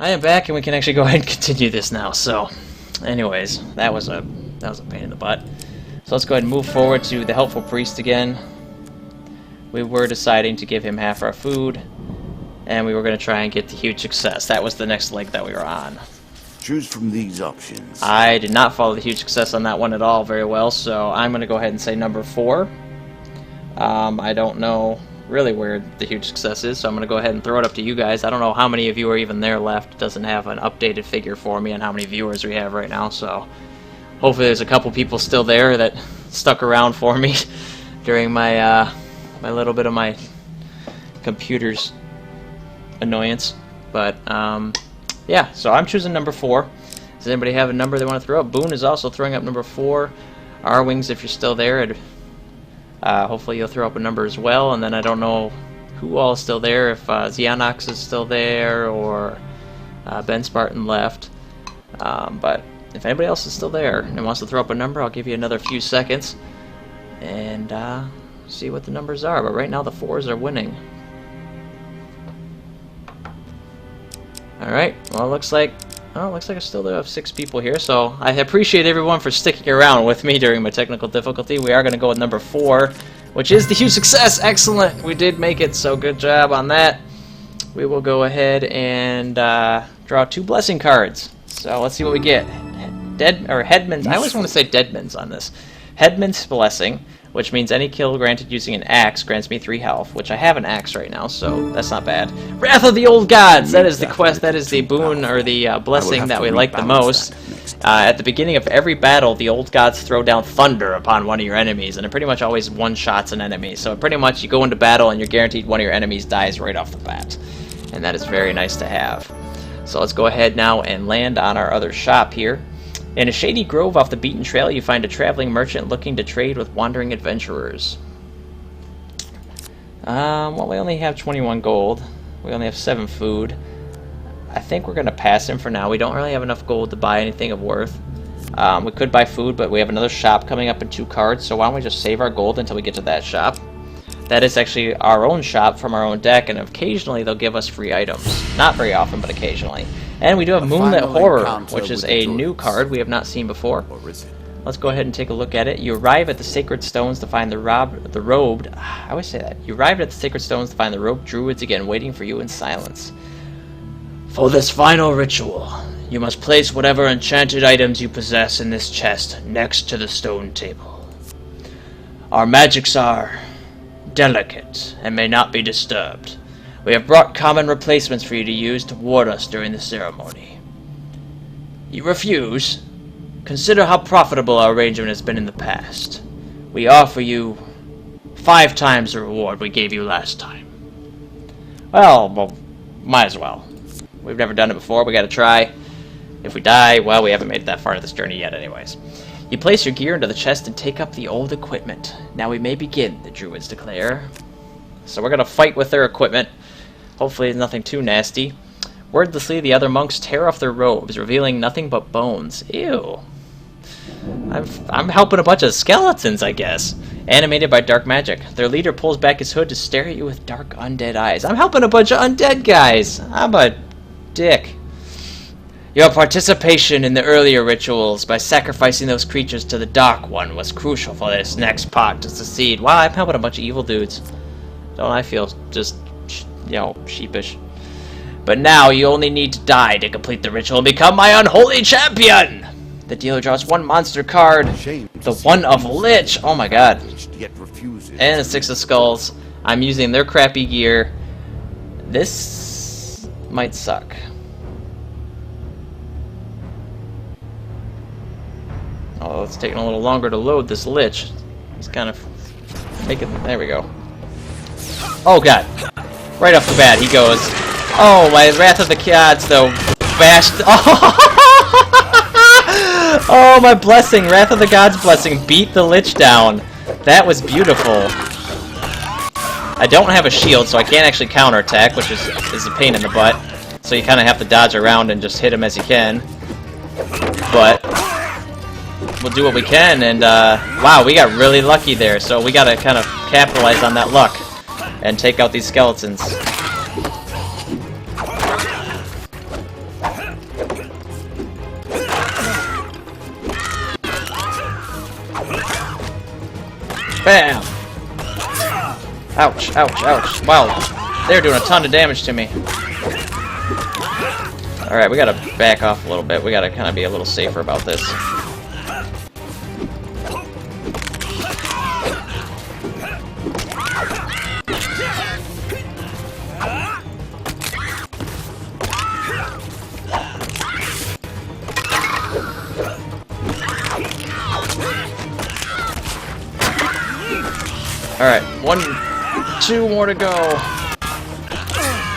I am back, and we can actually go ahead and continue this now. So, anyways, that was a pain in the butt. So let's go ahead and move forward to the helpful priest again. We were deciding to give him half our food, and we were going to try and get the huge success. That was the next leg that we were on. Choose from these options. I did not follow the huge success on that one at all very well, so I'm going to go ahead and say number 4. I don't know really where the huge success is, so I'm going to go ahead and throw it up to you guys. I don't know how many of you are even there left. It doesn't have an updated figure for me on how many viewers we have right now, so hopefully there's a couple people still there that stuck around for me during my my little bit of my computer's annoyance. But yeah, so I'm choosing number 4. Does anybody have a number they want to throw up? Boone is also throwing up number 4. R-Wings, if you're still there, hopefully you'll throw up a number as well. And then I don't know who all is still there, if Xeonox is still there, or Ben Spartan left. But if anybody else is still there and wants to throw up a number, I'll give you another few seconds and see what the numbers are. But right now the 4s are winning. Alright, well, it looks like I still have 6 people here, so I appreciate everyone for sticking around with me during my technical difficulty. We are going to go with number 4, which is the huge success. Excellent! We did make it, so good job on that. We will go ahead and draw 2 blessing cards. So let's see what we get. Headman's. I always want to say Deadman's on this. Headman's Blessing, which means any kill granted using an axe grants me 3 health, which I have an axe right now, so that's not bad. Wrath of the Old Gods! That is the quest, that is the boon, or the blessing that we like the most. At the beginning of every battle, the Old Gods throw down thunder upon one of your enemies, and it pretty much always one-shots an enemy. So pretty much you go into battle and you're guaranteed one of your enemies dies right off the bat. And that is very nice to have. So let's go ahead now and land on our other shop here. In a shady grove off the beaten trail, you find a traveling merchant looking to trade with wandering adventurers. Well, we only have 21 gold. We only have 7 food. I think we're going to pass him for now. We don't really have enough gold to buy anything of worth. We could buy food, but we have another shop coming up in 2 cards, so why don't we just save our gold until we get to that shop. That is actually our own shop from our own deck, and occasionally they'll give us free items. Not very often, but occasionally. And we do have Moonlit Horror, which is a new card we have not seen before. Let's go ahead and take a look at it. You arrive at the Sacred Stones to find the robed... I always say that. You arrived at the Sacred Stones to find the robed druids again waiting for you in silence. For this final ritual, you must place whatever enchanted items you possess in this chest next to the stone table. Our magics are delicate and may not be disturbed. We have brought common replacements for you to use to ward us during the ceremony. You refuse? Consider how profitable our arrangement has been in the past. We offer you 5 times the reward we gave you last time. Well, might as well. We've never done it before, we gotta try. If we die, well, we haven't made it that far into this journey yet anyways. You place your gear into the chest and take up the old equipment. Now we may begin, the druids declare. So we're gonna fight with their equipment. Hopefully it's nothing too nasty. Wordlessly, the other monks tear off their robes, revealing nothing but bones. Ew. I'm helping a bunch of skeletons, I guess. Animated by dark magic. Their leader pulls back his hood to stare at you with dark undead eyes. I'm helping a bunch of undead guys. I'm a dick. Your participation in the earlier rituals by sacrificing those creatures to the Dark One was crucial for this next part to succeed. Wow, I'm helping a bunch of evil dudes. Don't I feel just, you know, sheepish. But now you only need to die to complete the ritual and become my unholy champion! The dealer draws 1 monster card. The One of Lich! Oh my god. And a 6 of Skulls. I'm using their crappy gear. This might suck. Oh, it's taking a little longer to load this Lich. He's kind of making... There we go. Oh god. Right off the bat, he goes... Oh, my Wrath of the Gods, though, bashed... Oh, my blessing! Wrath of the Gods blessing beat the Lich down. That was beautiful. I don't have a shield, so I can't actually counterattack, which is a pain in the butt. So you kind of have to dodge around and just hit him as you can. But... we'll do what we can, and wow, we got really lucky there, so we gotta kind of capitalize on that luck and take out these skeletons. Bam! Ouch, ouch, ouch. Wow, they're doing a ton of damage to me. Alright, we gotta back off a little bit. We gotta kind of be a little safer about this. Alright, 1, 2 more to go.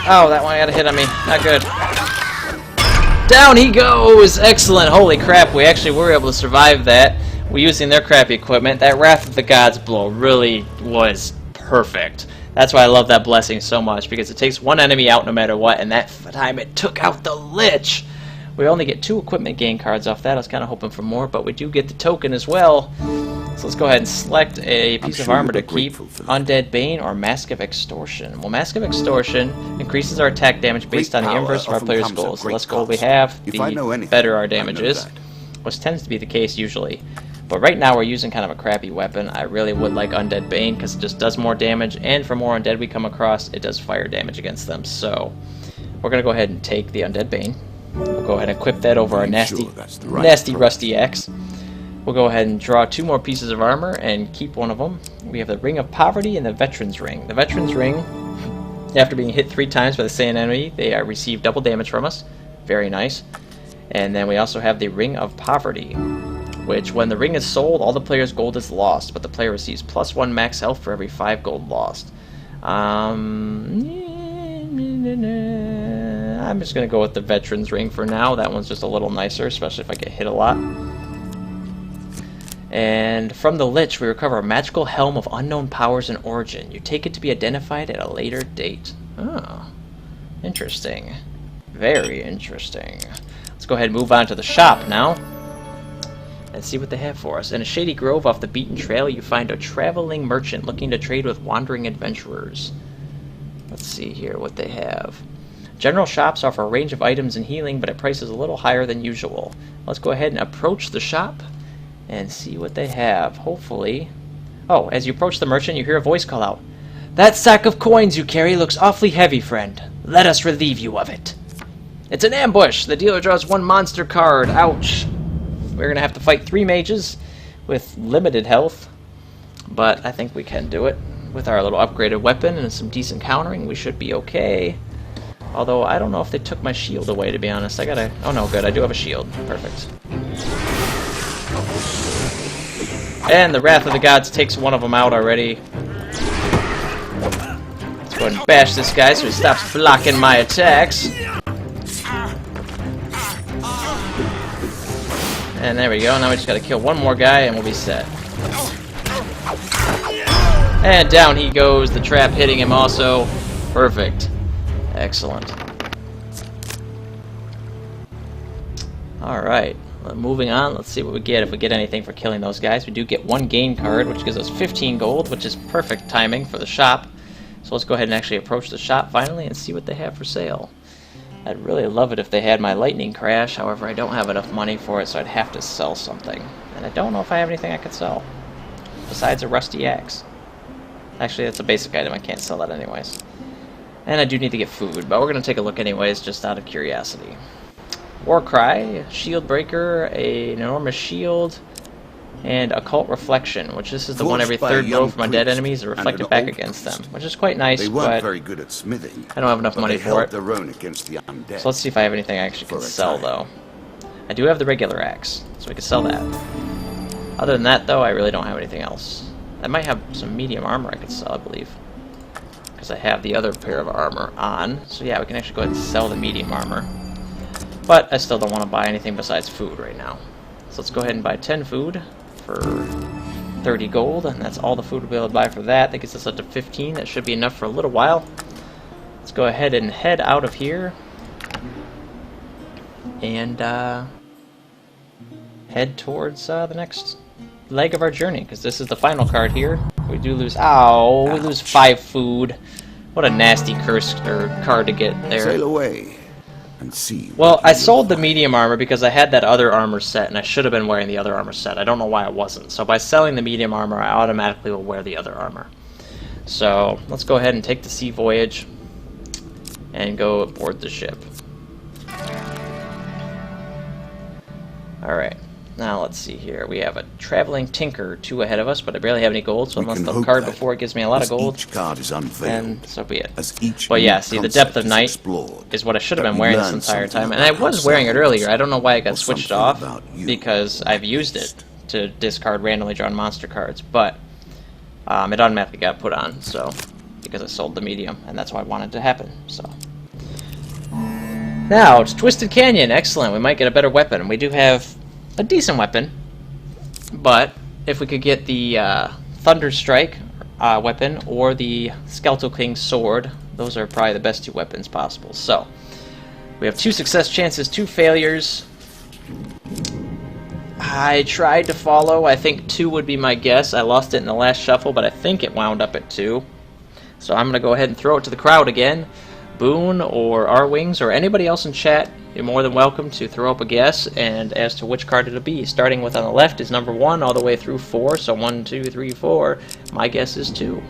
Oh, that one got a hit on me. Not good. Down he goes! Excellent. Holy crap, we actually were able to survive that. We're using their crappy equipment. That Wrath of the Gods blow really was perfect. That's why I love that blessing so much, because it takes one enemy out no matter what, and that time it took out the Lich! We only get 2 equipment gain cards off that. I was kind of hoping for more, but we do get the token as well. So let's go ahead and select a piece of armor to keep. Undead Bane or Mask of Extortion. Well, Mask of Extortion increases our attack damage based on the inverse of our player's goals. The less gold we have, the better our damage is, which tends to be the case usually. But right now we're using kind of a crappy weapon. I really would like Undead Bane because it just does more damage, and for more undead we come across, it does fire damage against them. So we're going to go ahead and take the Undead Bane. We'll go ahead and equip that over our nasty rusty axe. We'll go ahead and draw 2 more pieces of armor and keep one of them. We have the Ring of Poverty and the Veteran's Ring. The Veteran's Ring, after being hit 3 times by the same enemy, they receive double damage from us. Very nice. And then we also have the Ring of Poverty, which when the ring is sold, all the player's gold is lost, but the player receives +1 max health for every 5 gold lost. I'm just going to go with the Veteran's Ring for now. That one's just a little nicer, especially if I get hit a lot. And from the Lich, we recover a magical helm of unknown powers and origin. You take it to be identified at a later date. Oh, interesting. Very interesting. Let's go ahead and move on to the shop now and see what they have for us. In a shady grove off the beaten trail, you find a traveling merchant looking to trade with wandering adventurers. Let's see here what they have. General shops offer a range of items and healing, but at prices a little higher than usual. Let's go ahead and approach the shop and see what they have. Hopefully... Oh, as you approach the merchant, you hear a voice call out. "That sack of coins you carry looks awfully heavy, friend. Let us relieve you of it." It's an ambush! The dealer draws 1 monster card. Ouch! We're going to have to fight 3 mages with limited health, but I think we can do it. With our little upgraded weapon and some decent countering, we should be okay. Although, I don't know if they took my shield away, to be honest. I gotta... Oh no, good. I do have a shield. Perfect. And the Wrath of the Gods takes one of them out already. Let's go ahead and bash this guy so he stops blocking my attacks. And there we go. Now we just gotta kill 1 more guy and we'll be set. And down he goes. The trap hitting him also. Perfect. Excellent. Alright. Moving on, let's see what we get if we get anything for killing those guys. We do get 1 gain card, which gives us 15 gold, which is perfect timing for the shop. So let's go ahead and actually approach the shop finally and see what they have for sale. I'd really love it if they had my lightning crash, however I don't have enough money for it, so I'd have to sell something. And I don't know if I have anything I could sell, besides a rusty axe. Actually, that's a basic item, I can't sell that anyways. And I do need to get food, but we're going to take a look anyways, just out of curiosity. Warcry, Shield Breaker, an enormous shield, and Occult Reflection, which this is the one every 3rd blow from undead enemies is reflected back against them, which is quite nice, They weren't but very good at smithing, I don't have enough money for it. their own against the undead. So let's see if I have anything I actually can sell, though. I do have the regular axe, so we can sell that. Other than that, though, I really don't have anything else. I might have some medium armor I could sell, I believe, because I have the other pair of armor on. So yeah, we can actually go ahead and sell the medium armor. But I still don't want to buy anything besides food right now. So let's go ahead and buy 10 food for 30 gold, and that's all the food we'll be able to buy for that. That gets us up to 15. That should be enough for a little while. Let's go ahead and head out of here and head towards the next leg of our journey, because this is the final card here. We do lose... Ow! We lose 5 food. What a nasty curse or card to get there. Sail away. and see. Well, what I you will sold the find. medium armor because I had that other armor set, and I should have been wearing the other armor set. I don't know why I wasn't. So by selling the medium armor, I automatically will wear the other armor. So let's go ahead and take the sea voyage and go aboard the ship. Alright, now let's see here. We have a traveling tinker 2 ahead of us, but I barely have any gold, so We unless can the hope card that before it gives me a lot of as gold, each card is unveiled, then so be it. as each But yeah, new see, the depth concept of is night explored, is what I should have that been we wearing this learn entire something time. And I about was wearing it ourselves, earlier. I don't know why I got or switched something off, about you, because I've used it to discard randomly drawn monster cards, but it automatically got put on, so because I sold the medium, and that's why I wanted it to happen. So now it's Twisted Canyon. Excellent. We might get a better weapon. We do have a decent weapon, but if we could get the Thunder Strike weapon or the Skeletal King sword, those are probably the best 2 weapons possible. So we have 2 success chances, 2 failures. I tried to follow. I think 2 would be my guess. I lost it in the last shuffle, but I think it wound up at 2. So I'm going to go ahead and throw it to the crowd again. Boone or R-Wings or anybody else in chat, you're more than welcome to throw up a guess and as to which card it'll be. Starting with on the left is number 1 all the way through 4. So 1, 2, 3, 4. My guess is 2.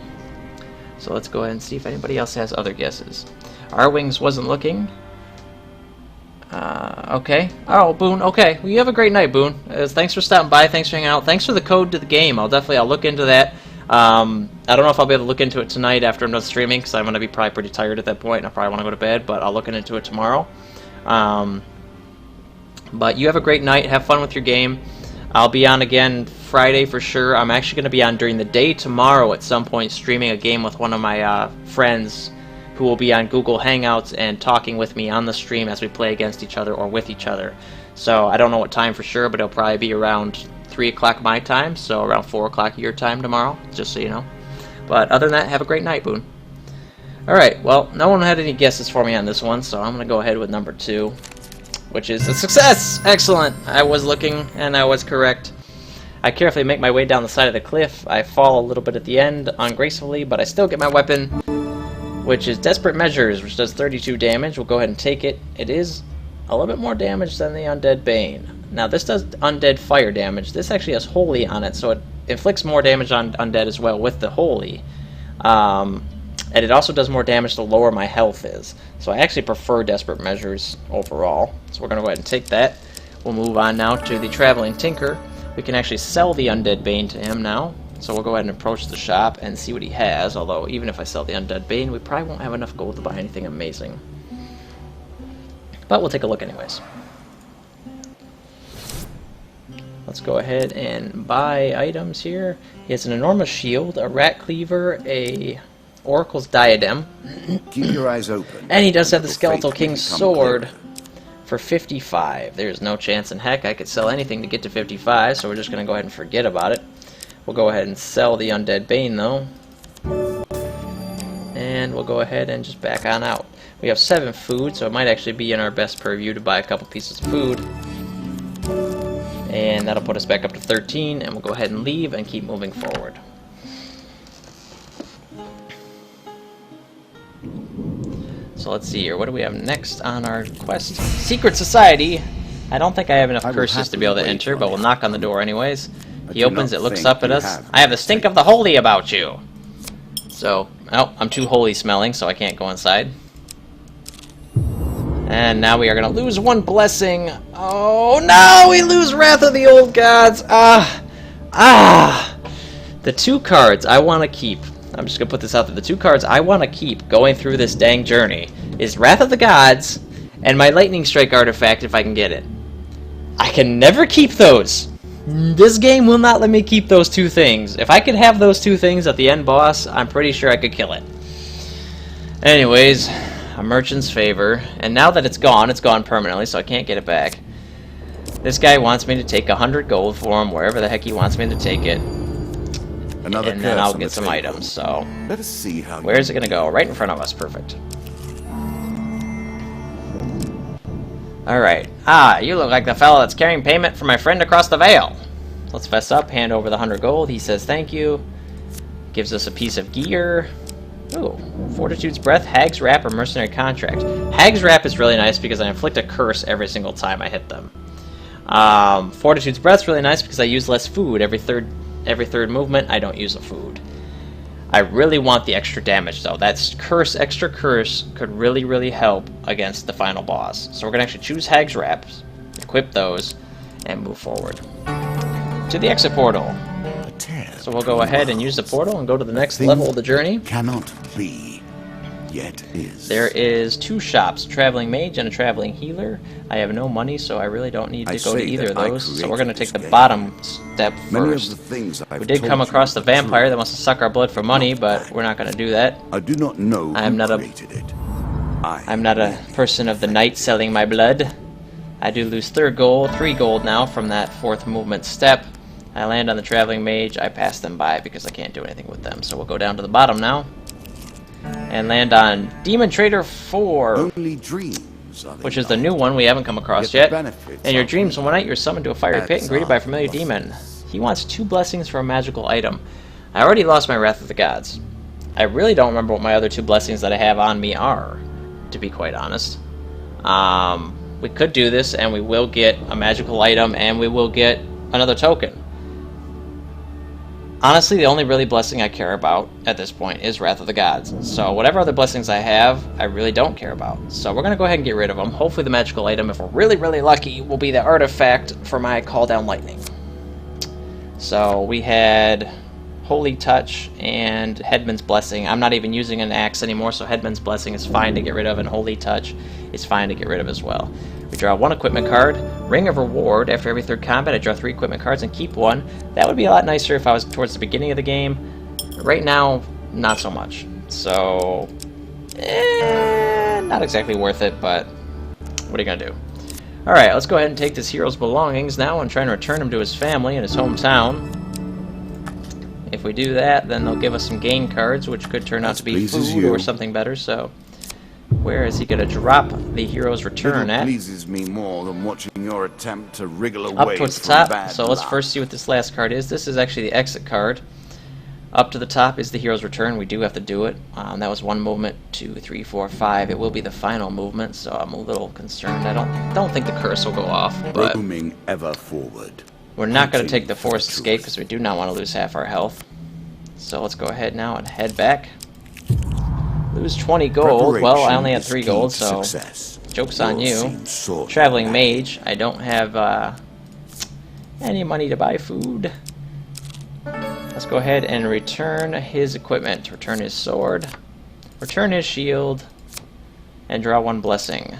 So let's go ahead and see if anybody else has other guesses. R-Wings wasn't looking. Okay. Oh, Boone. Okay. Well, you have a great night, Boone. Thanks for stopping by. Thanks for hanging out. Thanks for the code to the game. I'll look into that. I don't know if I'll be able to look into it tonight after I'm done streaming, because I'm going to be probably pretty tired at that point, and I probably want to go to bed, but I'll look into it tomorrow. But you have a great night. Have fun with your game. I'll be on again Friday for sure. I'm actually going to be on during the day tomorrow at some point, streaming a game with one of my friends who will be on Google Hangouts and talking with me on the stream as we play against each other or with each other. So I don't know what time for sure, but it'll probably be around 3 o'clock my time, so around 4 o'clock your time tomorrow, just so you know. But other than that, have a great night, Boone. Alright, well, no one had any guesses for me on this one, so I'm going to go ahead with number 2, which is a success! Excellent! I was looking, and I was correct. I carefully make my way down the side of the cliff. I fall a little bit at the end, ungracefully, but I still get my weapon, which is Desperate Measures, which does 32 damage. We'll go ahead and take it. It is a little bit more damage than the Undead Bane. Now, this does undead fire damage. This actually has Holy on it, so it inflicts more damage on undead as well with the Holy. And it also does more damage the lower my health is. So I actually prefer Desperate Measures overall. So we're going to go ahead and take that. We'll move on now to the Traveling Tinker. We can actually sell the Undead Bane to him now. So we'll go ahead and approach the shop and see what he has. Although, even if I sell the Undead Bane, we probably won't have enough gold to buy anything amazing. But we'll take a look anyways. Let's go ahead and buy items here. He has an enormous shield, a rat cleaver, a Oracle's diadem. Keep your eyes open. And he does have the Your Skeletal fate may King's become sword clearer. for 55. There's no chance in heck I could sell anything to get to 55, so we're just going to go ahead and forget about it. We'll go ahead and sell the Undead Bane, though. And we'll go ahead and just back on out. We have 7 food, so it might actually be in our best purview to buy a couple pieces of food. And that'll put us back up to 13, and we'll go ahead and leave and keep moving forward. So let's see here. What do we have next on our quest? Secret Society! I don't think I have enough I will curses to be able to happily enter, wait but on we'll you. knock on the door anyways. I He do opens, not it looks think up at you us. have I have the stink of the holy about you! So, oh, I'm too holy smelling, so I can't go inside. And now we are going to lose 1 blessing. Oh no, we lose Wrath of the Old Gods. The 2 cards I want to keep. I'm just going to put this out there. The 2 cards I want to keep going through this dang journey is Wrath of the Gods and my Lightning Strike artifact if I can get it. I can never keep those. This game will not let me keep those 2 things. If I could have those 2 things at the end boss, I'm pretty sure I could kill it. Anyways, a merchant's favor, and now that it's gone permanently, so I can't get it back. This guy wants me to take 100 gold for him, wherever the heck he wants me to take it, Another and then curse I'll on get the some table. items, so... Let us see how. Where's it gonna go? Right in front of us, perfect. Alright. You look like the fellow that's carrying payment for my friend across the veil. Let's fess up, hand over the 100 gold, he says thank you, gives us a piece of gear, Ooh, Fortitude's Breath, Hag's Wrap, or Mercenary Contract. Hag's Wrap is really nice because I inflict a curse every single time I hit them. Fortitude's Breath's really nice because I use less food. Every third movement, I don't use a food. I really want the extra damage, though. That extra curse could really, really help against the final boss. So we're going to actually choose Hag's Wraps, equip those, and move forward to the exit portal. So we'll go ahead and use the portal and go to the next level of the journey. Cannot be, yet is. There is 2 shops, a traveling mage and a traveling healer. I have no money, so I really don't need to go to either of those. So we're going to take the bottom step first. We did come across the vampire that wants to suck our blood for money, but we're not going to do that. I do not know I'm not a person of the night selling my blood. I do lose 3 gold now from that 4th movement step. I land on the traveling mage. I pass them by because I can't do anything with them. So we'll go down to the bottom now and land on Demon Trader 4. Only dreams, which is the new one we haven't come across yet. In your dreams, one night you're summoned to a fiery pit and greeted by a familiar demon. He wants 2 blessings for a magical item. I already lost my Wrath of the Gods. I really don't remember what my other 2 blessings that I have on me are, to be quite honest. We could do this and we will get a magical item and we will get another token. Honestly, the only really blessing I care about at this point is Wrath of the Gods. So whatever other blessings I have, I really don't care about. So we're going to go ahead and get rid of them. Hopefully the magical item, if we're really, really lucky, will be the artifact for my Call Down Lightning. So we had Holy Touch and Headman's Blessing. I'm not even using an axe anymore, so Headman's Blessing is fine to get rid of, and Holy Touch is fine to get rid of as well. We draw 1 equipment card. Ring of Reward. After every 3rd combat, I draw 3 equipment cards and keep 1. That would be a lot nicer if I was towards the beginning of the game. Right now, not so much. So, not exactly worth it, but what are you going to do? Alright, let's go ahead and take this hero's belongings now and try and return him to his family in his hometown. If we do that, then they'll give us some gain cards, which could turn out to be food or something better, so... Where is he going to drop the hero's return at? Pleases me more than watching your attempt to wriggle away up towards the top. So let's first see what this last card is. This is actually the exit card. Up to the top is the hero's return. We do have to do it. That was 1 movement, 2, 3, 4, 5. It will be the final movement, so I'm a little concerned. I don't think the curse will go off, but roaming ever forward. We're not going to take the forced escape because we do not want to lose half our health. So let's go ahead now and head back. Lose 20 gold. Well, I only had 3 gold, so joke's on you. Traveling mage. I don't have any money to buy food. Let's go ahead and return his equipment. Return his sword. Return his shield. And draw 1 blessing,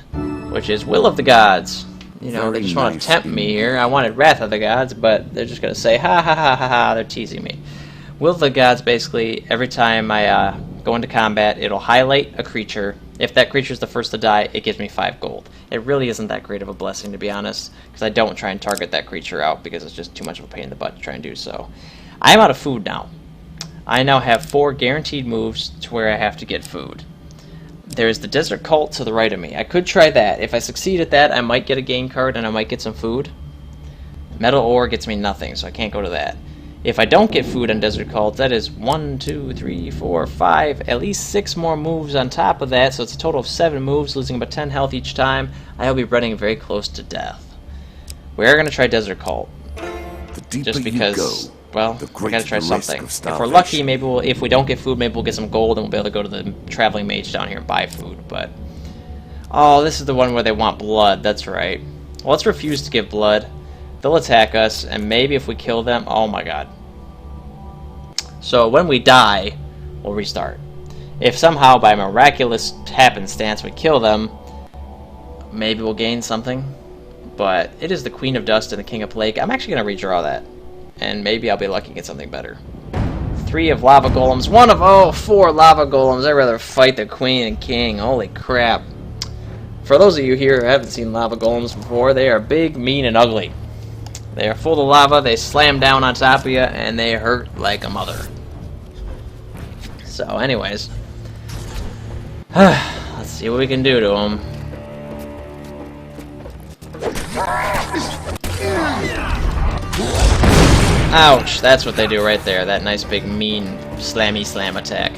which is Will of the Gods. You know, they just want to tempt me here. I wanted Wrath of the Gods, but they're just going to say, ha ha ha ha ha, they're teasing me. Will of the Gods, basically, every time I go into combat, it'll highlight a creature. If that creature is the first to die, it gives me 5 gold. It really isn't that great of a blessing, to be honest, because I don't try and target that creature out because it's just too much of a pain in the butt to try and do so. I'm out of food now. I now have 4 guaranteed moves to where I have to get food. There's the Desert Cult to the right of me. I could try that. If I succeed at that, I might get a gain card and I might get some food. Metal Ore gets me nothing, so I can't go to that. If I don't get food on Desert Cult, that is 1, 2, 3, 4, 5, at least 6 more moves on top of that, so it's a total of 7 moves, losing about 10 health each time. I'll be running very close to death. We're going to try Desert Cult. Just because, well, we got to try something. If we're lucky, maybe if we don't get food, maybe we'll get some gold and we'll be able to go to the traveling mage down here and buy food, but... Oh, this is the one where they want blood, that's right. Well, let's refuse to give blood. They'll attack us, and maybe if we kill them... Oh my god. So when we die, we'll restart. If somehow by miraculous happenstance we kill them, maybe we'll gain something. But it is the Queen of Dust and the King of Plague. I'm actually going to redraw that. And maybe I'll be lucky to get something better. 3 of lava golems. 1 of, 4 lava golems. I'd rather fight the Queen and King. Holy crap. For those of you here who haven't seen lava golems before, they are big, mean, and ugly. They are full of lava, they slam down on top of you, and they hurt like a mother. So, anyways. Let's see what we can do to them. Ouch, that's what they do right there. That nice big mean slammy slam attack.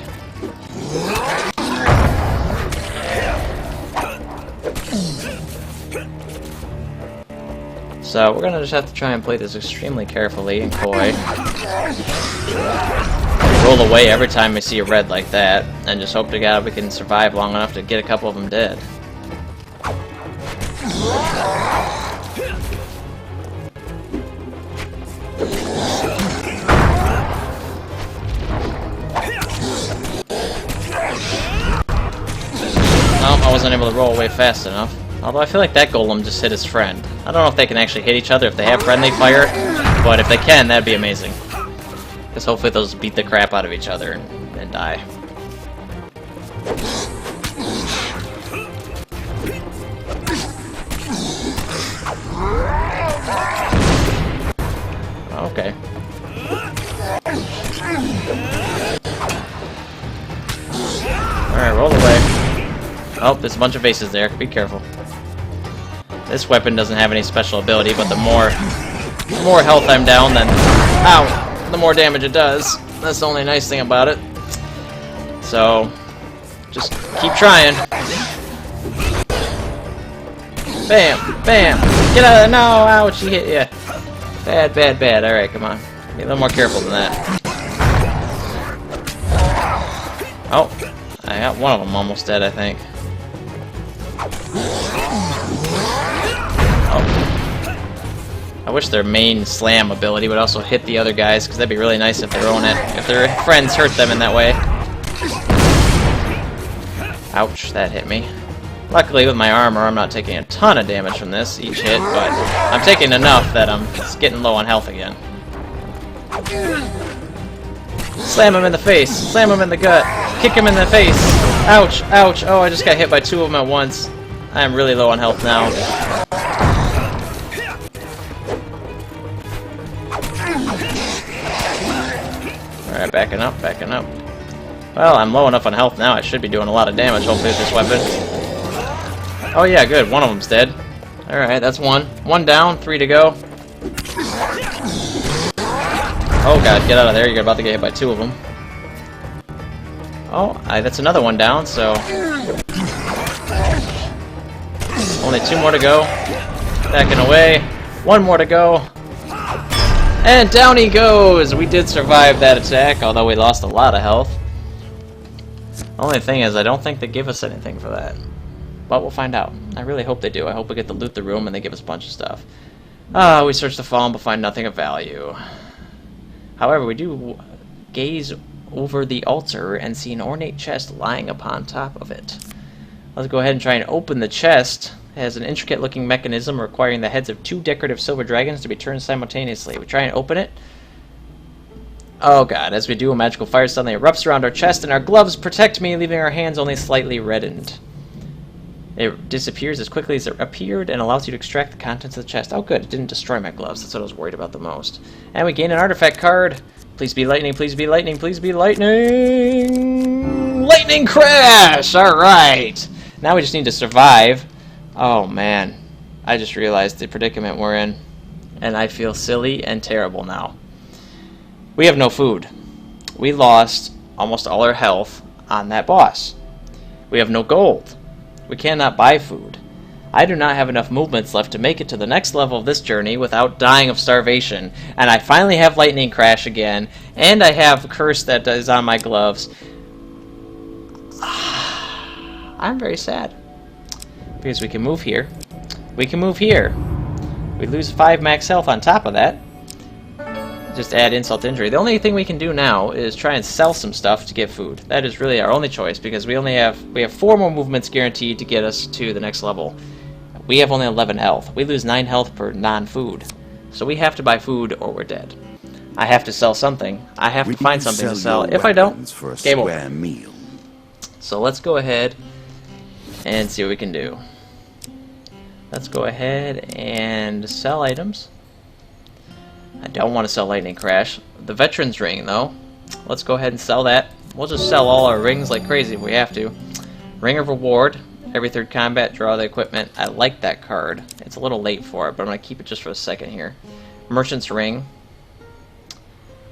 So we're gonna just have to try and play this extremely carefully and coy. Roll away every time we see a red like that, and just hope to God we can survive long enough to get a couple of them dead. Nope, I wasn't able to roll away fast enough. Although I feel like that golem just hit his friend. I don't know if they can actually hit each other if they have friendly fire, but if they can, that'd be amazing. Because hopefully those beat the crap out of each other and die. Okay. Alright, roll away. Oh, there's a bunch of faces there. Be careful. This weapon doesn't have any special ability, but the more health I'm down, then ow, the more damage it does. That's the only nice thing about it. So, just keep trying. Bam! Bam! Get out of there! No! Ouch! He hit you. Bad, bad, bad. Alright, come on. Be a little more careful than that. Oh, I got one of them almost dead, I think. Oh. I wish their main slam ability would also hit the other guys, because that'd be really nice if if their friends hurt them in that way. Ouch, that hit me. Luckily, with my armor, I'm not taking a ton of damage from this each hit, but I'm taking enough that I'm getting low on health again. Slam him in the face! Slam him in the gut! Kick him in the face! Ouch! Ouch! Oh, I just got hit by two of them at once. I am really low on health now. Alright, backing up, backing up. Well, I'm low enough on health now, I should be doing a lot of damage, hopefully, with this weapon. Oh yeah, good, one of them's dead. Alright, that's one. One down, 3 to go. Oh god, get out of there, you're about to get hit by 2 of them. Oh, that's another one down, so... Only 2 more to go. Backing away. 1 more to go. And down he goes! We did survive that attack, although we lost a lot of health. Only thing is, I don't think they give us anything for that. But we'll find out. I really hope they do. I hope we get to loot the room and they give us a bunch of stuff. We search the farm but find nothing of value. However, we do gaze over the altar and see an ornate chest lying upon top of it. Let's go ahead and try and open the chest. It has an intricate looking mechanism requiring the heads of 2 decorative silver dragons to be turned simultaneously. We try and open it. Oh god, as we do, a magical fire suddenly erupts around our chest and our gloves protect me, leaving our hands only slightly reddened. It disappears as quickly as it appeared and allows you to extract the contents of the chest. Oh good, it didn't destroy my gloves. That's what I was worried about the most. And we gain an artifact card. Please be lightning, please be lightning, please be lightning! Lightning crash! Alright! Now we just need to survive. Oh man, I just realized the predicament we're in. And I feel silly and terrible now. We have no food. We lost almost all our health on that boss. We have no gold. We cannot buy food. I do not have enough movements left to make it to the next level of this journey without dying of starvation. And I finally have Lightning Crash again. And I have a curse that is on my gloves. I'm very sad. Because we can move here. We can move here. We lose 5 max health on top of that. Just add insult to injury. The only thing we can do now is try and sell some stuff to get food. That is really our only choice because we have 4 more movements guaranteed to get us to the next level. We have only 11 health. We lose 9 health per non-food. So we have to buy food or we're dead. I have to sell something. I have to find something to sell. If I don't, game over. Meal. So let's go ahead and see what we can do. Let's go ahead and sell items. I don't want to sell Lightning Crash. The Veteran's Ring, though. Let's go ahead and sell that. We'll just sell all our rings like crazy if we have to. Ring of Reward. Every 3rd combat, draw the equipment. I like that card. It's a little late for it, but I'm going to keep it just for a second here. Merchant's Ring.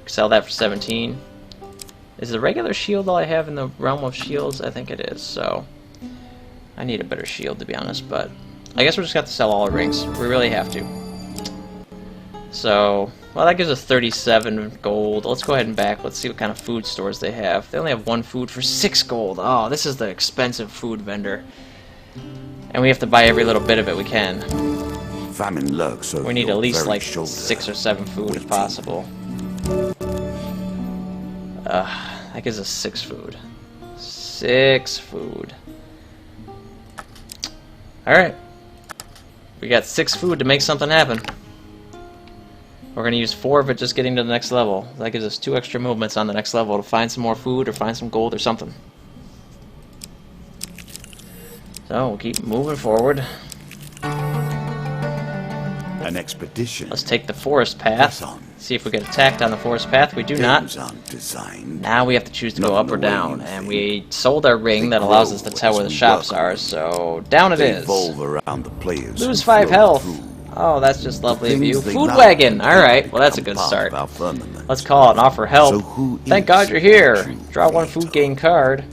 Sell that for 17. Is the regular shield all I have in the realm of shields? I think it is, so I need a better shield, to be honest, but I guess we're just got to sell all our rings. We really have to. So, well, that gives us 37 gold. Let's go ahead and back. Let's see what kind of food stores they have. They only have one food for 6 gold. Oh, this is the expensive food vendor. And we have to buy every little bit of it we can. Famine lurks, so We need at least like 6 or 7 food if possible. That gives us 6 food. 6 food. Alright. We got 6 food to make something happen. We're going to use 4 of it just getting to the next level. That gives us 2 extra movements on the next level to find some more food or find some gold or something. So we'll keep moving forward. An expedition. Let's take the forest path. See if we get attacked on the forest path. We do not. Now we have to choose to go up or down. And we sold our ring that allows us to tell where the shops are. So down it is. Lose 5 health. Oh, that's just lovely of you. Food wagon! Alright, well that's a good start. Let's call it and offer help. Thank God you're here. Draw 1 food gain card. I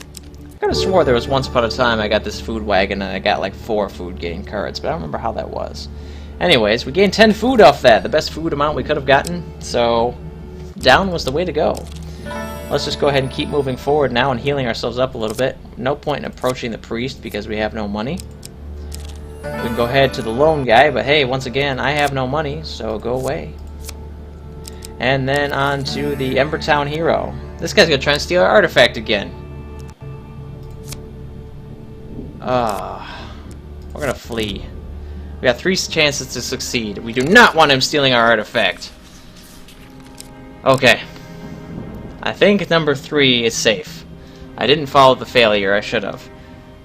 could have swore there was once upon a time I got this food wagon and I got like 4 food gain cards, but I don't remember how that was. Anyways, we gained 10 food off that, the best food amount we could have gotten, so down was the way to go. Let's just go ahead and keep moving forward now and healing ourselves up a little bit. No point in approaching the priest because we have no money. We can go ahead to the lone guy, but hey, once again, I have no money, so go away. And then on to the Embertown hero. This guy's gonna try and steal our artifact again. We're gonna flee. We got 3 chances to succeed. We do not want him stealing our artifact. Okay. I think number 3 is safe. I didn't follow the failure. I should have.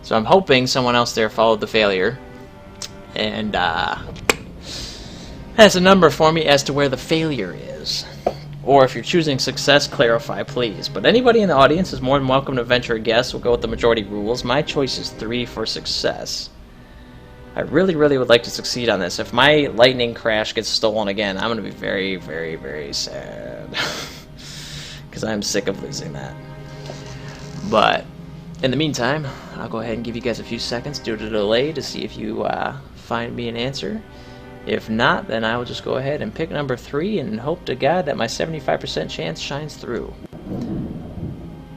So I'm hoping someone else there followed the failure. And, has a number for me as to where the failure is. Or if you're choosing success, clarify, please. But anybody in the audience is more than welcome to venture a guess. We'll go with the majority rules. My choice is 3 for success. I really, really would like to succeed on this. If my lightning crash gets stolen again, I'm going to be very, very, very sad. Because I'm sick of losing that. But, in the meantime, I'll go ahead and give you guys a few seconds due to the delay to see if you find me an answer. If not, then I will just go ahead and pick number 3 and hope to God that my 75% chance shines through.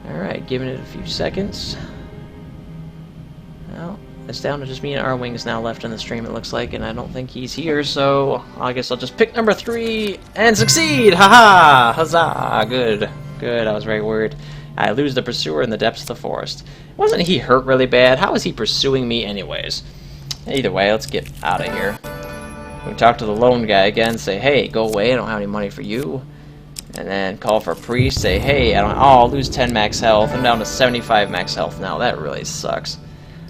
Alright, giving it a few seconds. Well, it's down to just me and R-Wings now left in the stream, it looks like, and I don't think he's here, so I guess I'll just pick number 3 and succeed! Haha! Huzzah! Good. Good, I was very worried. I lose the pursuer in the depths of the forest. Wasn't he hurt really bad? How is he pursuing me anyways? Either way, let's get out of here. We can talk to the lone guy again, say, hey, go away, I don't have any money for you. And then call for a priest, say, hey, I'll lose 10 max health. I'm down to 75 max health now. That really sucks.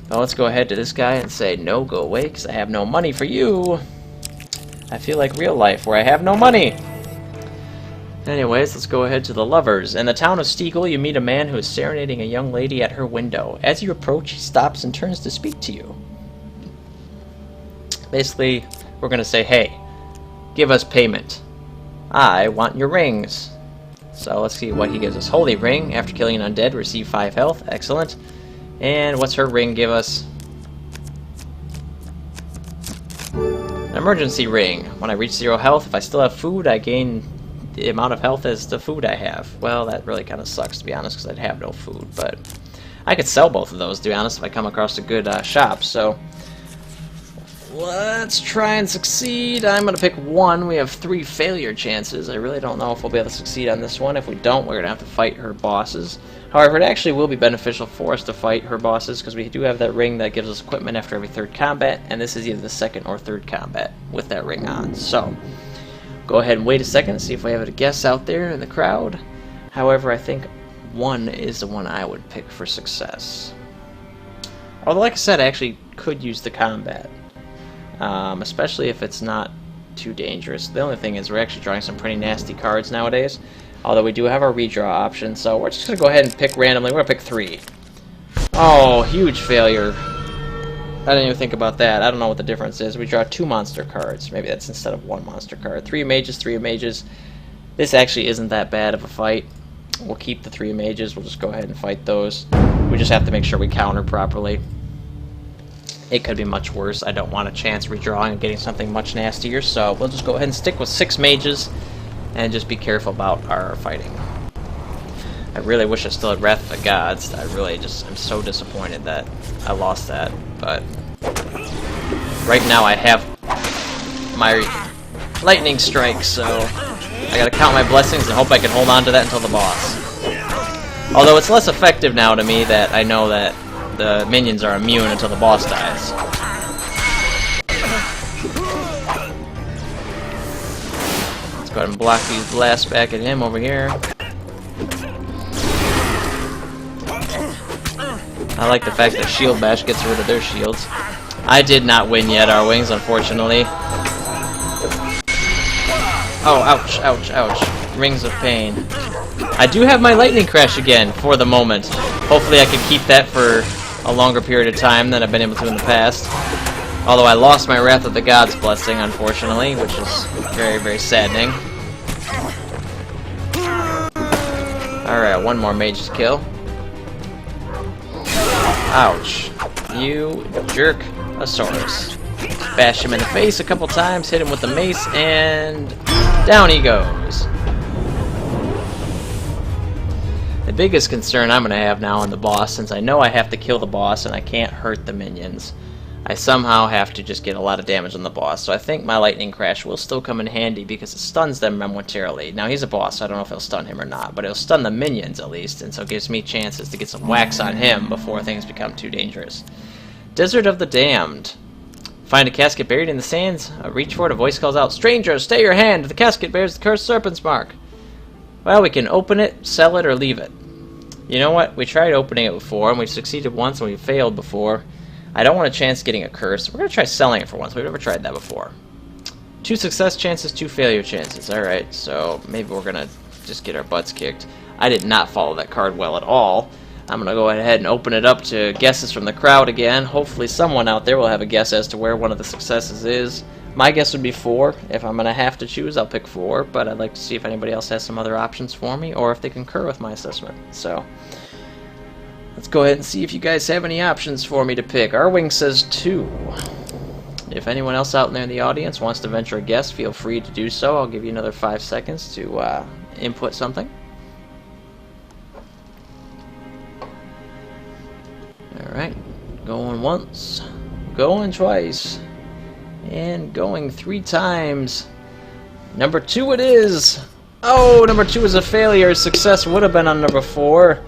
But let's go ahead to this guy and say, no, go away, because I have no money for you. I feel like real life, where I have no money. Anyways, let's go ahead to the lovers. In the town of Stiegel, you meet a man who is serenading a young lady at her window. As you approach, he stops and turns to speak to you. Basically, we're going to say, hey, give us payment. I want your rings. So let's see what he gives us. Holy ring. After killing an undead, receive 5 health. Excellent. And what's her ring give us? An emergency ring. When I reach 0 health, if I still have food, I gain the amount of health as the food I have. Well, that really kind of sucks, to be honest, because I'd have no food. But I could sell both of those, to be honest, if I come across a good shop. So let's try and succeed. I'm going to pick 1. We have 3 failure chances. I really don't know if we'll be able to succeed on this one. If we don't, we're going to have to fight her bosses. However, it actually will be beneficial for us to fight her bosses because we do have that ring that gives us equipment after every 3rd combat, and this is either the 2nd or 3rd combat with that ring on. So go ahead and wait a second and see if we have a guess out there in the crowd. However, I think 1 is the one I would pick for success. Although, like I said, I actually could use the combat. Especially if it's not too dangerous. The only thing is we're actually drawing some pretty nasty cards nowadays. Although we do have our redraw option, so we're just going to go ahead and pick randomly. We're going to pick 3. Oh, huge failure. I didn't even think about that. I don't know what the difference is. We draw 2 monster cards. Maybe that's instead of 1 monster card. 3 mages, 3 mages. This actually isn't that bad of a fight. We'll keep the 3 mages. We'll just go ahead and fight those. We just have to make sure we counter properly. It could be much worse. I don't want a chance redrawing and getting something much nastier, so we'll just go ahead and stick with 6 mages and just be careful about our fighting. I really wish I still had Wrath of the Gods. I really just am so disappointed that I lost that, but right now I have my lightning strike, so I gotta count my blessings and hope I can hold on to that until the boss. Although it's less effective now to me that I know that the minions are immune until the boss dies. Let's go ahead and block these blasts back at him over here. I like the fact that Shield Bash gets rid of their shields. I did not win yet, our wings, unfortunately. Oh, ouch, ouch, ouch. Rings of pain. I do have my Lightning Crash again, for the moment. Hopefully I can keep that for a longer period of time than I've been able to in the past. Although I lost my Wrath of the Gods blessing, unfortunately, which is very, very saddening. Alright, one more mage's kill. Ouch. You jerk-asaurus. Bash him in the face a couple times, hit him with the mace, and down he goes. The biggest concern I'm going to have now on the boss, since I know I have to kill the boss and I can't hurt the minions, I somehow have to just get a lot of damage on the boss. So I think my Lightning Crash will still come in handy because it stuns them momentarily. Now he's a boss, so I don't know if it'll stun him or not, but it'll stun the minions at least, and so it gives me chances to get some whacks on him before things become too dangerous. Desert of the Damned. Find a casket buried in the sands. Reach for it. A voice calls out, "Stranger, stay your hand! The casket bears the cursed serpent's mark." Well, we can open it, sell it, or leave it. You know what? We tried opening it before, and we succeeded once, and we failed before. I don't want a chance getting a curse. We're going to try selling it for once. We've never tried that before. 2 success chances, 2 failure chances. Alright, so maybe we're going to just get our butts kicked. I did not follow that card well at all. I'm going to go ahead and open it up to guesses from the crowd again. Hopefully someone out there will have a guess as to where one of the successes is. My guess would be 4. If I'm going to have to choose, I'll pick 4, but I'd like to see if anybody else has some other options for me, or if they concur with my assessment. So let's go ahead and see if you guys have any options for me to pick. Our wing says 2. If anyone else out there in the audience wants to venture a guess, feel free to do so. I'll give you another 5 seconds to input something. Alright, going once, going twice, and going 3 times. Number 2 it is! Oh, number 2 is a failure. Success would have been on number 4.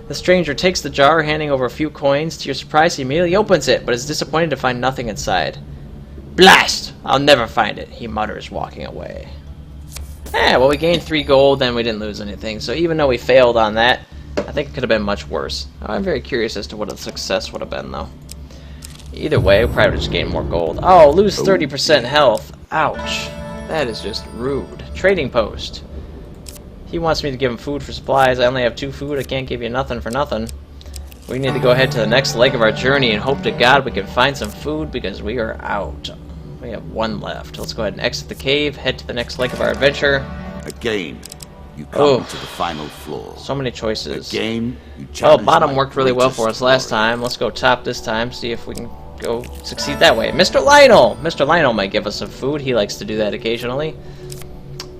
The stranger takes the jar, handing over a few coins. To your surprise, he immediately opens it, but is disappointed to find nothing inside. Blast! I'll never find it, he mutters, walking away. Well, we gained 3 gold, and we didn't lose anything, so even though we failed on that, I think it could have been much worse. I'm very curious as to what a success would have been, though. Either way, we'll probably just gain more gold. Oh, lose 30% health. Ouch. That is just rude. Trading post. He wants me to give him food for supplies. I only have 2 food. I can't give you nothing for nothing. We need to go ahead to the next leg of our journey and hope to God we can find some food because we are out. We have 1 left. Let's go ahead and exit the cave, head to the next leg of our adventure. Again, you come to the final floor. So many choices. Again, you well, bottom worked really well for us last time. Let's go top this time, see if we can go succeed that way. Mr. Lionel! Mr. Lionel might give us some food. He likes to do that occasionally.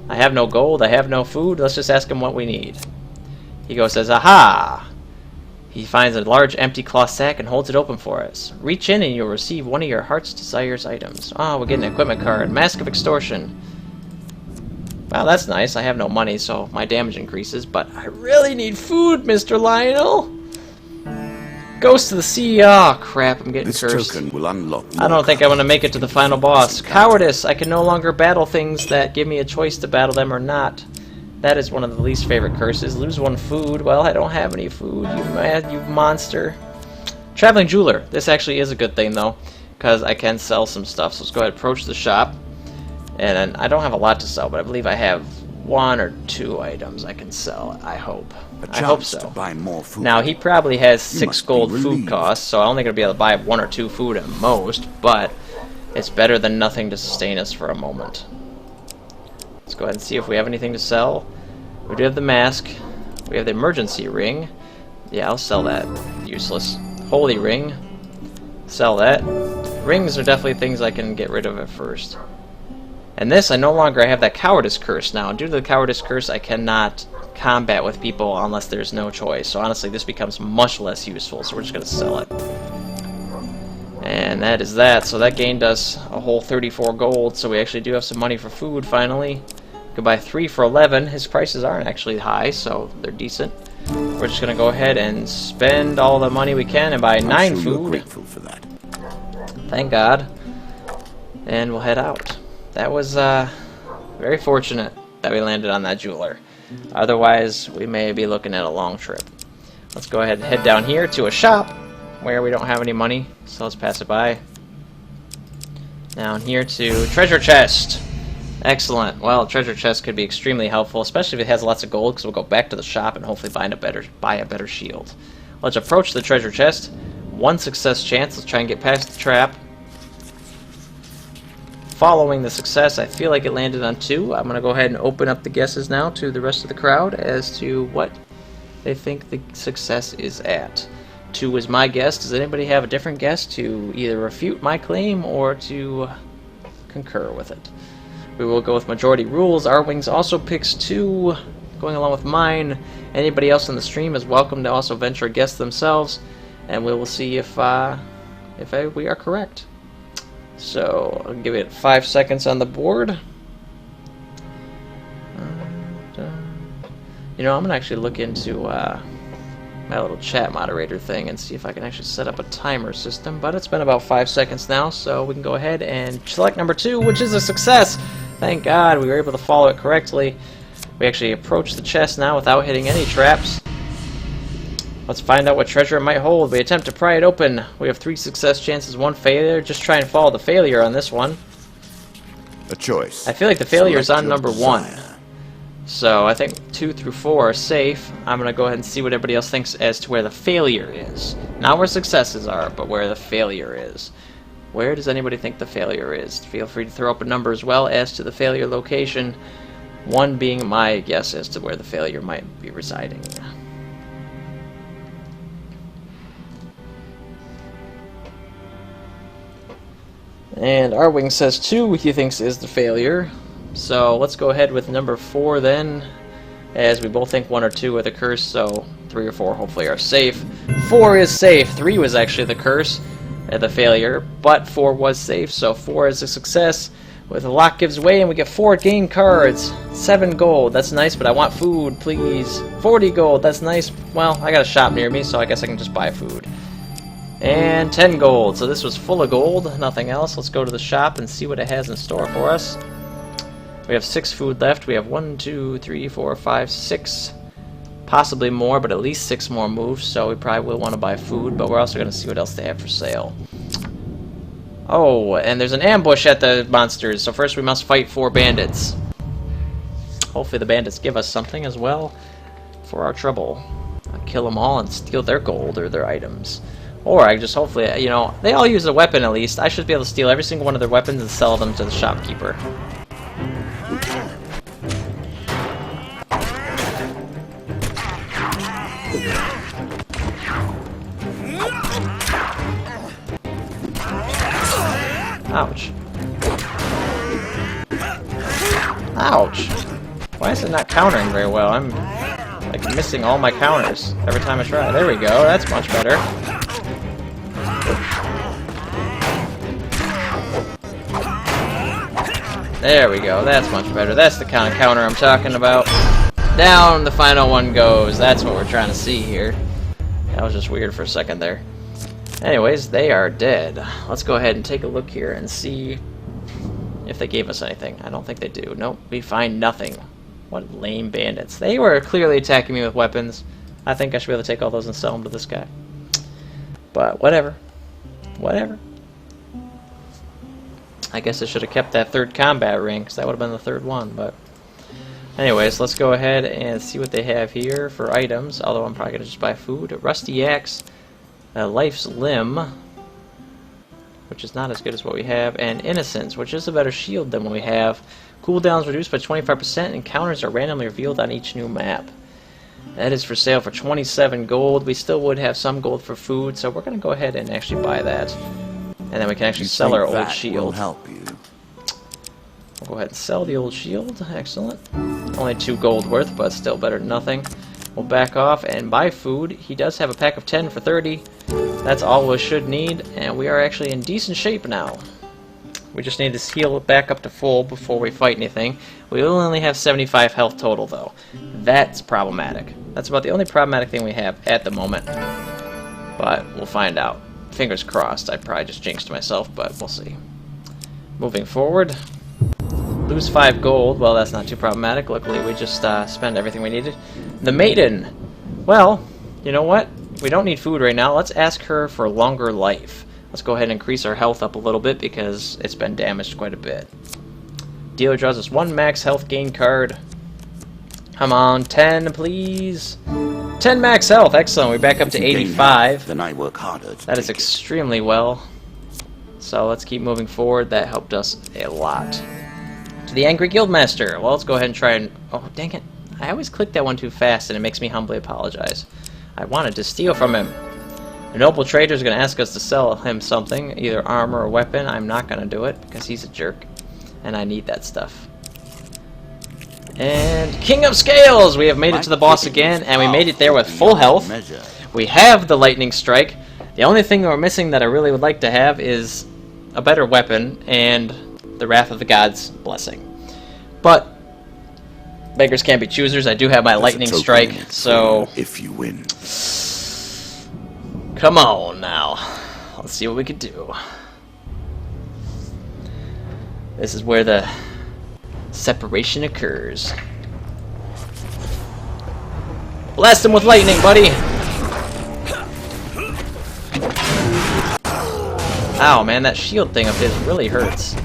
I have no gold. I have no food. Let's just ask him what we need. He goes, says, "Aha!" He finds a large empty cloth sack and holds it open for us. Reach in and you'll receive one of your heart's desires items. Oh, we're getting an equipment card. Mask of Extortion. Well, that's nice. I have no money, so my damage increases, but I really need food, Mr. Lionel. Goes to the sea. Oh, crap, I'm getting cursed. This token will unlock I don't think I want to make it to the final boss. Cowardice. I can no longer battle things that give me a choice to battle them or not. That is one of the least favorite curses. Lose 1 food. Well, I don't have any food, you mad, you monster. Traveling Jeweler. This actually is a good thing, though, because I can sell some stuff. So let's go ahead and approach the shop. And I don't have a lot to sell, but I believe I have 1 or 2 items I can sell, I hope. I hope so. Buy more food. Now, he probably has 6 gold food costs, so I'm only going to be able to buy 1 or 2 food at most, but it's better than nothing to sustain us for a moment. Let's go ahead and see if we have anything to sell. We do have the mask. We have the emergency ring. Yeah, I'll sell that. Useless. Holy ring. Sell that. Rings are definitely things I can get rid of at first. And this, I no longer have that cowardice curse now. Due to the cowardice curse, I cannot combat with people unless there's no choice. So honestly, this becomes much less useful, so we're just going to sell it. And that is that. So that gained us a whole 34 gold, so we actually do have some money for food, finally. We could buy 3 for 11. His prices aren't actually high, so they're decent. We're just going to go ahead and spend all the money we can and buy 9 food. You're grateful for that. Thank God. And we'll head out. That was very fortunate that we landed on that jeweler. Otherwise, we may be looking at a long trip. Let's go ahead and head down here to a shop where we don't have any money, so let's pass it by. Down here to treasure chest. Excellent. Well, treasure chest could be extremely helpful, especially if it has lots of gold, because we'll go back to the shop and hopefully buy a better shield. Let's approach the treasure chest. 1 success chance. Let's try and get past the trap. Following the success, I feel like it landed on 2. I'm going to go ahead and open up the guesses now to the rest of the crowd as to what they think the success is at. 2 is my guess. Does anybody have a different guess to either refute my claim or to concur with it? We will go with majority rules. Our Wings also picks 2, going along with mine. Anybody else on the stream is welcome to also venture a guess themselves, and we will see if we are correct. So I'll give it 5 seconds on the board. You know, I'm gonna actually look into my little chat moderator thing and see if I can actually set up a timer system. But it's been about 5 seconds now, so we can go ahead and select number 2, which is a success. Thank God we were able to follow it correctly. We actually approach the chest now without hitting any traps. Let's find out what treasure it might hold. We attempt to pry it open. We have 3 success chances, 1 failure. Just try and follow the failure on this one. A choice. I feel like the failure is on number 1. So I think 2 through 4 are safe. I'm going to go ahead and see what everybody else thinks as to where the failure is. Not where successes are, but where the failure is. Where does anybody think the failure is? Feel free to throw up a number as well as to the failure location. 1 being my guess as to where the failure might be residing. And our Wing says 2 he thinks is the failure. So let's go ahead with number 4 then, as we both think 1 or 2 are the curse, so 3 or 4 hopefully are safe. 4 is safe. 3 was actually the curse, the failure, but 4 was safe, so 4 is a success. With the lock gives way and we get 4 game cards. 7 gold, that's nice, but I want food, please. 40 gold, that's nice. Well, I got a shop near me, so I guess I can just buy food. And 10 gold, so this was full of gold, nothing else. Let's go to the shop and see what it has in store for us. We have 6 food left. We have 1, 2, 3, 4, 5, 6, possibly more, but at least 6 more moves, so we probably will want to buy food, but we're also going to see what else they have for sale. Oh, and there's an ambush at the monsters, so first we must fight 4 bandits. Hopefully the bandits give us something as well for our trouble. I'll kill them all and steal their gold or their items. Or I just hopefully, you know, they all use a weapon at least. I should be able to steal every single one of their weapons and sell them to the shopkeeper. Ouch. Ouch. Why is it not countering very well? I'm like missing all my counters every time I try. There we go. That's much better. There we go. That's much better. That's the kind of counter I'm talking about. Down the final one goes. That's what we're trying to see here. That was just weird for a second there. Anyways, they are dead. Let's go ahead and take a look here and see if they gave us anything. I don't think they do. Nope, we find nothing. What lame bandits. They were clearly attacking me with weapons. I think I should be able to take all those and sell them to this guy. But whatever. Whatever. I guess I should have kept that 3rd combat ring, because that would have been the 3rd one, but... Anyways, let's go ahead and see what they have here for items, although I'm probably going to just buy food. A rusty axe, life's limb, which is not as good as what we have, and innocence, which is a better shield than what we have. Cooldowns reduced by 25%, and counters are randomly revealed on each new map. That is for sale for 27 gold. We still would have some gold for food, so we're going to go ahead and actually buy that. And then we can actually sell our old shield. Will help you. We'll go ahead and sell the old shield. Excellent. Only 2 gold worth, but still better than nothing. We'll back off and buy food. He does have a pack of 10 for 30. That's all we should need, and we are actually in decent shape now. We just need to heal it back up to full before we fight anything. We will only have 75 health total, though. That's problematic. That's about the only problematic thing we have at the moment. But we'll find out. Fingers crossed. I probably just jinxed myself, but we'll see. Moving forward. Lose 5 gold. Well, that's not too problematic. Luckily, we just spent everything we needed. The maiden. Well, you know what? We don't need food right now. Let's ask her for longer life. Let's go ahead and increase our health up a little bit because it's been damaged quite a bit. Dealer draws us 1 max health gain card. Come on, 10 please. 10 max health, excellent. We're back up to 85. Then I work harder. That is extremely well. So let's keep moving forward. That helped us a lot. To the Angry Guildmaster. Well, let's go ahead and try and... Oh, dang it. I always click that one too fast and it makes me humbly apologize. I wanted to steal from him. The noble trader is going to ask us to sell him something, either armor or weapon. I'm not going to do it because he's a jerk, and I need that stuff. And King of Scales! We have made it to the boss again, and we made it there with full health. We have the lightning strike. The only thing we're missing that I really would like to have is a better weapon and the Wrath of the Gods blessing. But beggars can't be choosers. I do have my lightning strike, so if you win. Come on now. Let's see what we can do. This is where the separation occurs. Blast him with lightning, buddy! Ow, man, that shield thing of his really hurts.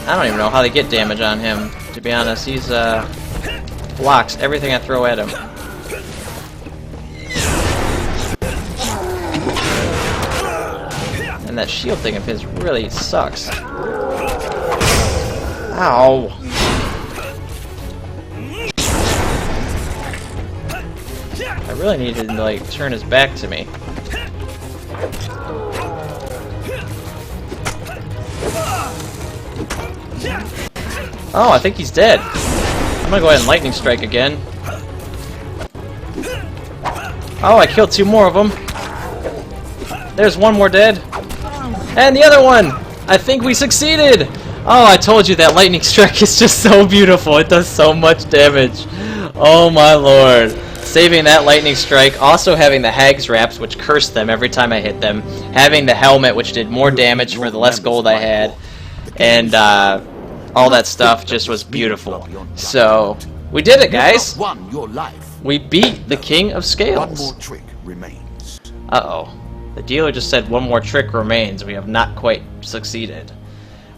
I don't even know how they get damage on him, to be honest. He's, blocks everything I throw at him. And that shield thing of his really sucks. Ow! I really need him to, like, turn his back to me. Oh, I think he's dead. I'm gonna go ahead and lightning strike again. Oh, I killed 2 more of them. There's 1 more dead. And the other one! I think we succeeded! Oh, I told you that lightning strike is just so beautiful. It does so much damage. Oh my lord. Saving that lightning strike, also having the Hag's Wraps, which cursed them every time I hit them, having the helmet, which did more damage for the less gold I had, and all that stuff just was beautiful. So, we did it, guys! We beat the King of Scales. 1 more trick remains. Uh-oh. The dealer just said 1 more trick remains. We have not quite succeeded.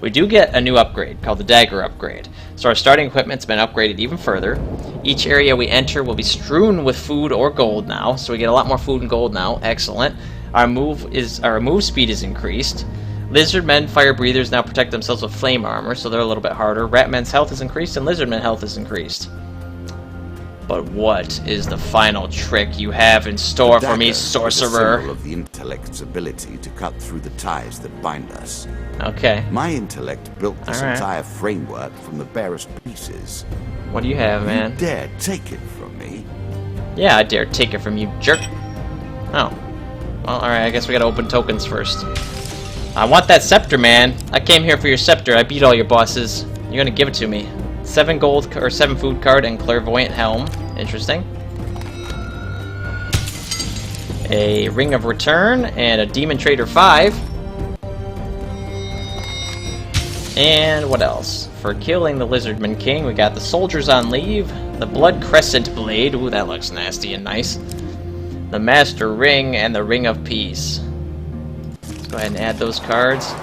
We do get a new upgrade called the Dagger Upgrade. So our starting equipment's been upgraded even further. Each area we enter will be strewn with food or gold now, so we get a lot more food and gold now. Excellent. Our move speed is increased. Lizardmen, fire breathers now protect themselves with flame armor, so they're a little bit harder. Ratmen's health is increased, and lizardmen health is increased. But what is the final trick you have in store for me, sorcerer? Symbol of the intellect's ability to cut through the ties that bind us. Okay. My intellect built this Alright. entire framework from the barest pieces. What do you have, man? You dare take it from me? Yeah, I dare take it from you, jerk. Oh. Well, alright, I guess we gotta open tokens first. I want that scepter, man. I came here for your scepter. I beat all your bosses. You're gonna give it to me. 7 gold or 7 food card and clairvoyant helm. Interesting. A ring of return and a demon trader 5. And what else? For killing the Lizardman King, we got the soldiers on leave, the blood crescent blade. Ooh, that looks nasty and nice. The master ring and the ring of peace. Let's go ahead and add those cards.